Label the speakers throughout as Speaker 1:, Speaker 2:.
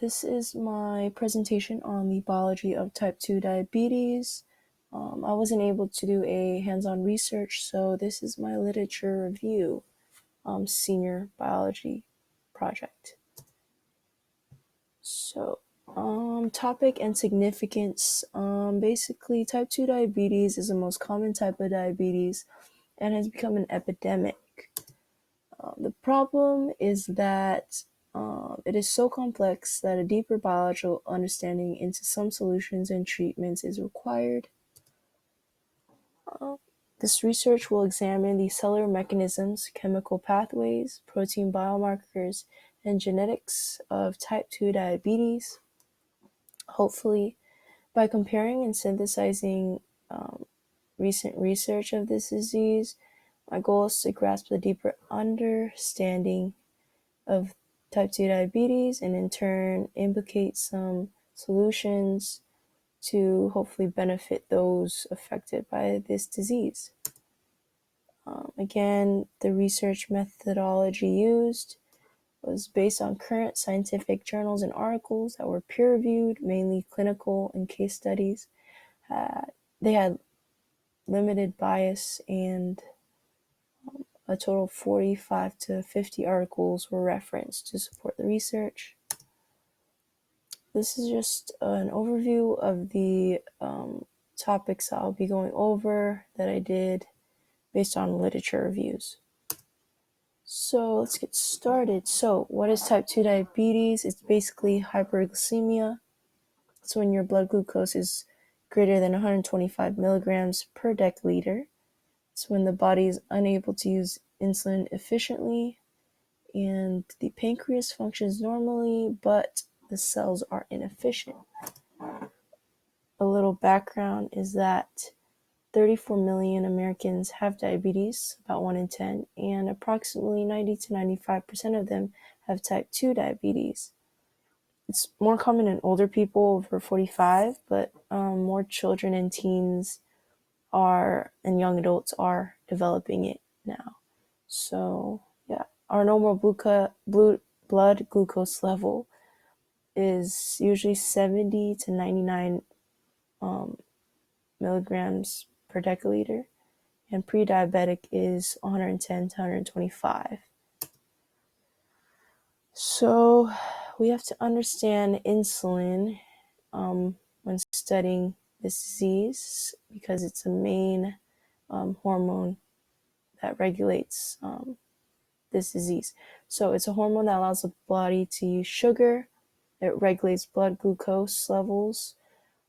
Speaker 1: this is my presentation on the biology of type 2 diabetes. I wasn't able to do a hands-on research, so this is my literature review senior biology project. So, topic and significance. Basically, type 2 diabetes is the most common type of diabetes and has become an epidemic. The problem is that it is so complex that a deeper biological understanding into some solutions and treatments is required. This research will examine the cellular mechanisms, chemical pathways, protein biomarkers, and genetics of type 2 diabetes. Hopefully, by comparing and synthesizing recent research of this disease, my goal is to grasp a deeper understanding of type 2 diabetes and in turn implicate some solutions to hopefully benefit those affected by this disease. Again, the research methodology used was based on current scientific journals and articles that were peer-reviewed, mainly clinical and case studies. They had limited bias, and a total of 45 to 50 articles were referenced to support the research. This is just an overview of the topics I'll be going over that I did based on literature reviews. So let's get started. So what is type 2 diabetes? It's basically hyperglycemia. It's when your blood glucose is greater than 125 milligrams per deciliter. It's when the body is unable to use insulin efficiently and the pancreas functions normally, but the cells are inefficient. A little background is that 34 million Americans have diabetes, about 1 in 10, and approximately 90 to 95% of them have type 2 diabetes. It's more common in older people over 45, but more children and teens and young adults are developing it now. So, yeah, our normal blood glucose level is usually 70 to 99 milligrams per deciliter, and pre-diabetic is 110 to 125. So we have to understand insulin when studying this disease because it's a main hormone that regulates this disease. So it's a hormone that allows the body to use sugar. It regulates blood glucose levels.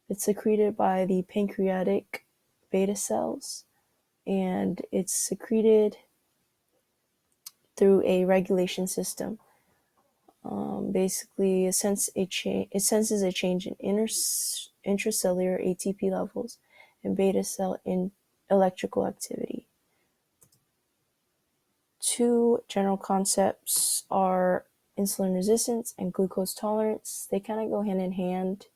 Speaker 1: It's secreted by the pancreatic beta cells, and it's secreted through a regulation system. Basically, it senses a change in intracellular ATP levels and beta cell in electrical activity. Two general concepts are insulin resistance and glucose tolerance. They kind of go hand in hand.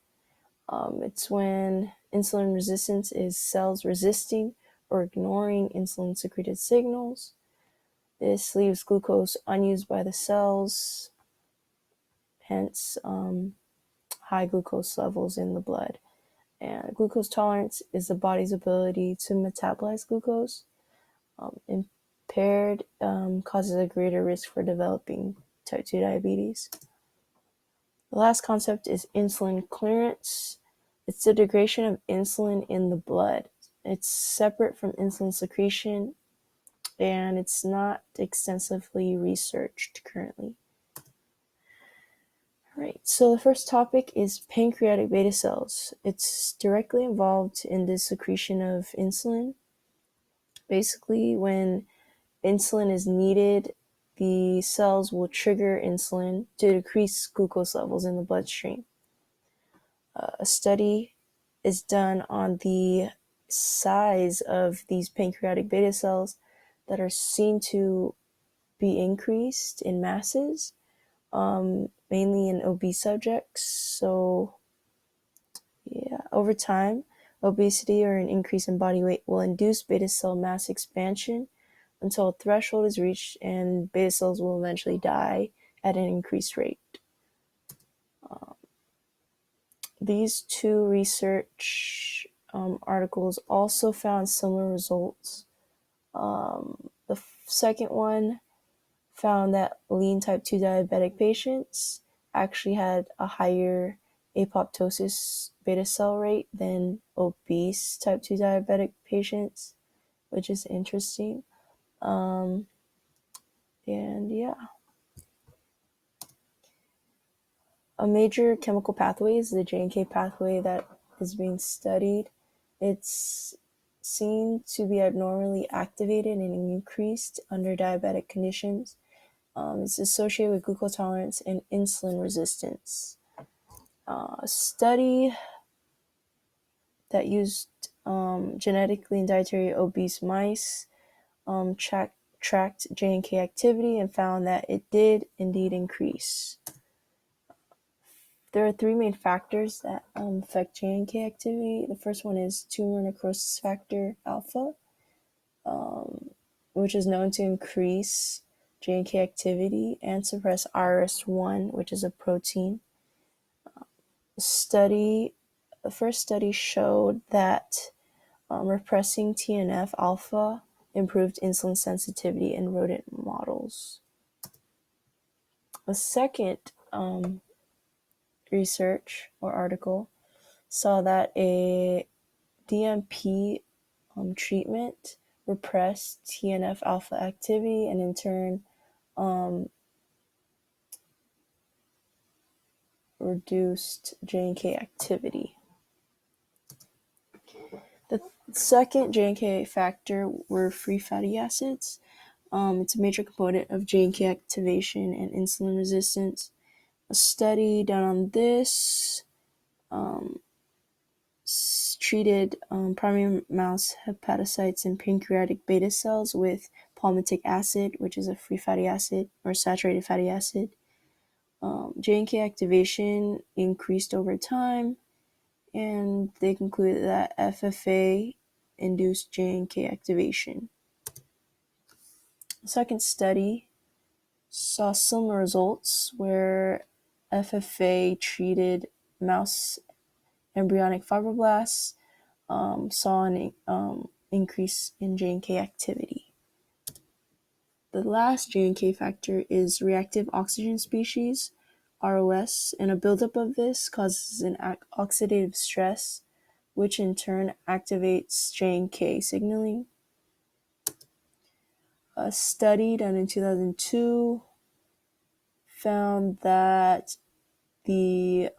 Speaker 1: It's when insulin resistance is cells resisting or ignoring insulin-secreted signals. This leaves glucose unused by the cells, hence high glucose levels in the blood. And glucose tolerance is the body's ability to metabolize glucose. Impaired causes a greater risk for developing type 2 diabetes. The last concept is insulin clearance. It's the degradation of insulin in the blood. It's separate from insulin secretion, and it's not extensively researched currently. All right, so the first topic is pancreatic beta cells. It's directly involved in the secretion of insulin. Basically, when insulin is needed, the cells will trigger insulin to decrease glucose levels in the bloodstream. A study is done on the size of these pancreatic beta cells that are seen to be increased in masses, mainly in obese subjects. So, yeah, over time, obesity or an increase in body weight will induce beta cell mass expansion until a threshold is reached and beta cells will eventually die at an increased rate. these two research articles also found similar results. The second one found that lean type 2 diabetic patients actually had a higher apoptosis beta cell rate than obese type 2 diabetic patients, which is interesting. And yeah. A major chemical pathway is the JNK pathway that is being studied. It's seen to be abnormally activated and increased under diabetic conditions. It's associated with glucose tolerance and insulin resistance. A study that used genetically and dietary obese mice tracked JNK activity and found that it did indeed increase. There are three main factors that affect JNK activity. The first one is tumor necrosis factor alpha, which is known to increase JNK activity and suppress RS1, which is a protein. The first study showed that repressing TNF alpha improved insulin sensitivity in rodent models. The second research or article saw that a DMP treatment repressed TNF alpha activity and in turn reduced JNK activity. The second JNK factor were free fatty acids. It's a major component of JNK activation and insulin resistance. A study done on this treated primary mouse hepatocytes and pancreatic beta cells with palmitic acid, which is a free fatty acid or saturated fatty acid. JNK activation increased over time, and they concluded that FFA induced JNK activation. The second study saw similar results where FFA treated mouse embryonic fibroblasts saw an increase in JNK activity. The last JNK factor is reactive oxygen species, ROS, and a buildup of this causes an oxidative stress, which in turn activates JNK signaling. A study done in 2002 found that the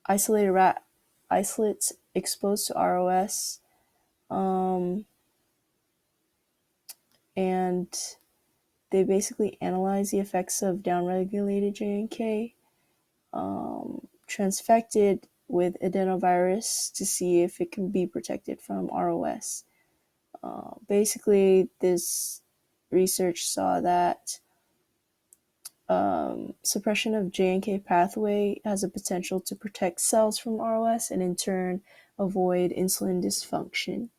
Speaker 1: isolated rat isolates exposed to ROS and they basically analyze the effects of downregulated JNK transfected with adenovirus to see if it can be protected from ROS. Basically, this research saw that suppression of JNK pathway has a potential to protect cells from ROS and in turn avoid insulin dysfunction.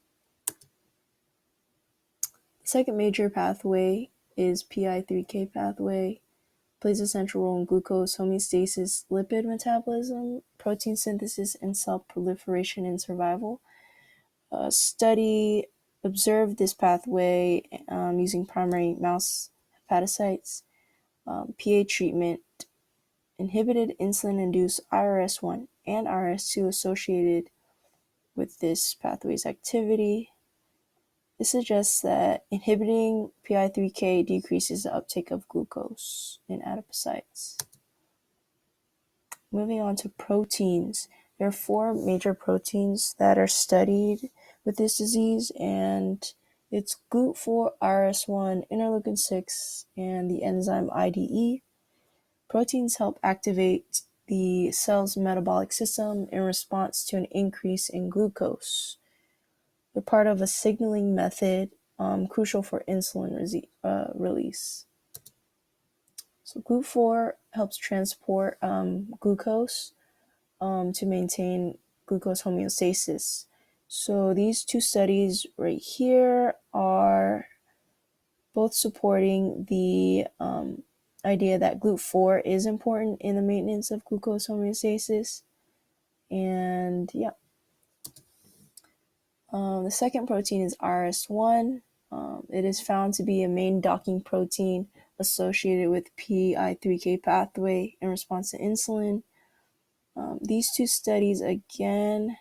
Speaker 1: The second major pathway is PI3K pathway. Plays a central role in glucose homeostasis, lipid metabolism, protein synthesis, and cell proliferation and survival. A study observed this pathway using primary mouse hepatocytes. PA treatment inhibited insulin-induced IRS1 and IRS2 associated with this pathway's activity. This suggests that inhibiting PI3K decreases the uptake of glucose in adipocytes. Moving on to proteins. There are four major proteins that are studied with this disease, and it's GLUT4, RS1, interleukin 6, and the enzyme IDE. Proteins help activate the cell's metabolic system in response to an increase in glucose. They're part of a signaling method crucial for insulin release. So GLUT4 helps transport glucose to maintain glucose homeostasis. So these two studies right here are both supporting the idea that GLUT4 is important in the maintenance of glucose homeostasis. And yeah. The second protein is RS1. It is found to be a main docking protein associated with PI3K pathway in response to insulin. These two studies again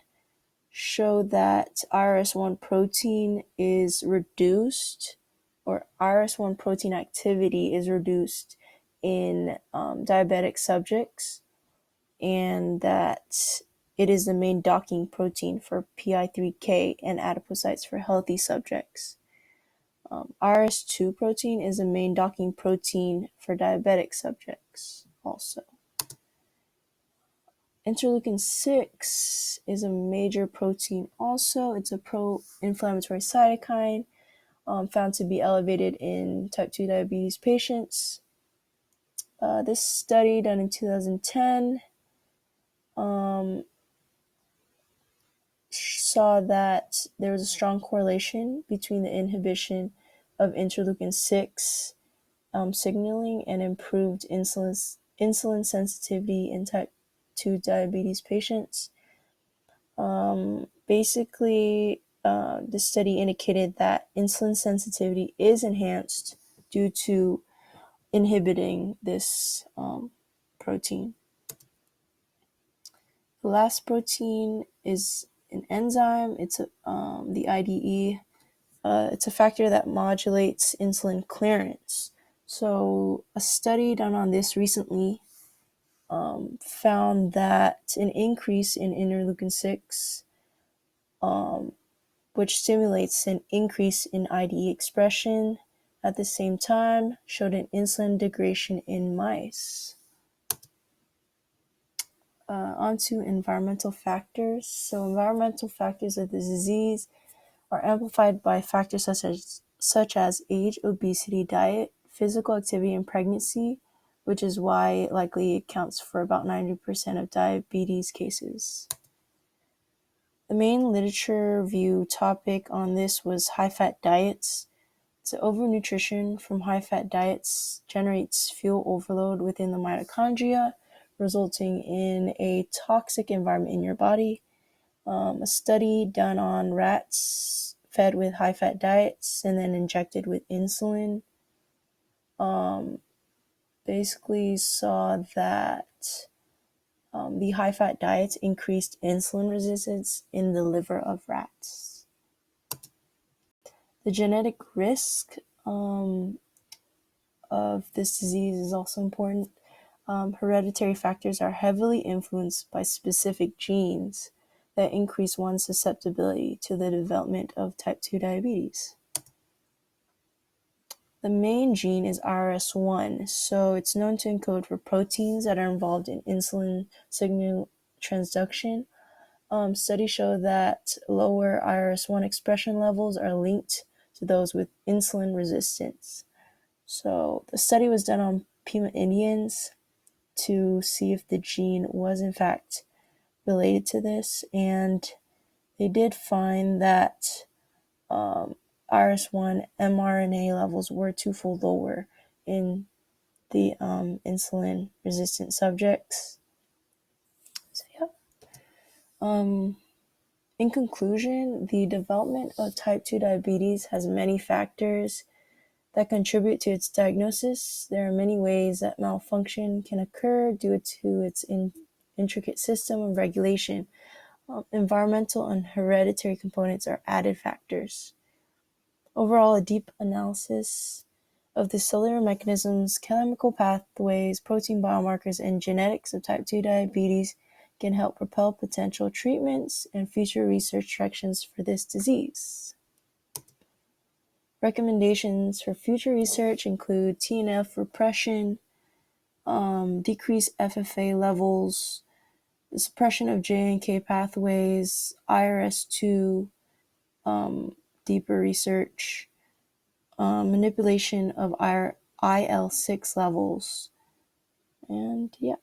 Speaker 1: show that RS1 protein is reduced, or RS1 protein activity is reduced in diabetic subjects, and that it is the main docking protein for PI3K and adipocytes for healthy subjects. RS2 protein is the main docking protein for diabetic subjects also. Interleukin 6 is a major protein also. It's a pro-inflammatory cytokine found to be elevated in type 2 diabetes patients. This study done in 2010 saw that there was a strong correlation between the inhibition of interleukin 6 signaling and improved insulin sensitivity in type 2 diabetes patients. Basically, the study indicated that insulin sensitivity is enhanced due to inhibiting this protein. The last protein is an enzyme. It's the IDE. It's a factor that modulates insulin clearance. So a study done on this recently found that an increase in interleukin 6, which stimulates an increase in IDE expression, at the same time showed an insulin degradation in mice. Onto environmental factors. So environmental factors of the disease are amplified by factors such as age, obesity, diet, physical activity, and pregnancy, which is why it likely accounts for about 90% of diabetes cases. The main literature review topic on this was high-fat diets. So overnutrition from high-fat diets generates fuel overload within the mitochondria, resulting in a toxic environment in your body. A study done on rats fed with high-fat diets and then injected with insulin basically saw that the high-fat diets increased insulin resistance in the liver of rats. The genetic risk of this disease is also important. Hereditary factors are heavily influenced by specific genes that increase one's susceptibility to the development of type 2 diabetes. The main gene is RS1, so it's known to encode for proteins that are involved in insulin signal transduction. Studies show that lower RS1 expression levels are linked to those with insulin resistance. So the study was done on Pima Indians to see if the gene was in fact related to this, and they did find that RS1 mRNA levels were twofold lower in the insulin resistant subjects. So yeah. In conclusion, the development of type 2 diabetes has many factors that contribute to its diagnosis. There are many ways that malfunction can occur due to its intricate system of regulation. Environmental and hereditary components are added factors. Overall, a deep analysis of the cellular mechanisms, chemical pathways, protein biomarkers, and genetics of type 2 diabetes can help propel potential treatments and future research directions for this disease. Recommendations for future research include TNF repression, decreased FFA levels, the suppression of JNK pathways, IRS2, deeper research, manipulation of IL-6 levels, and yeah.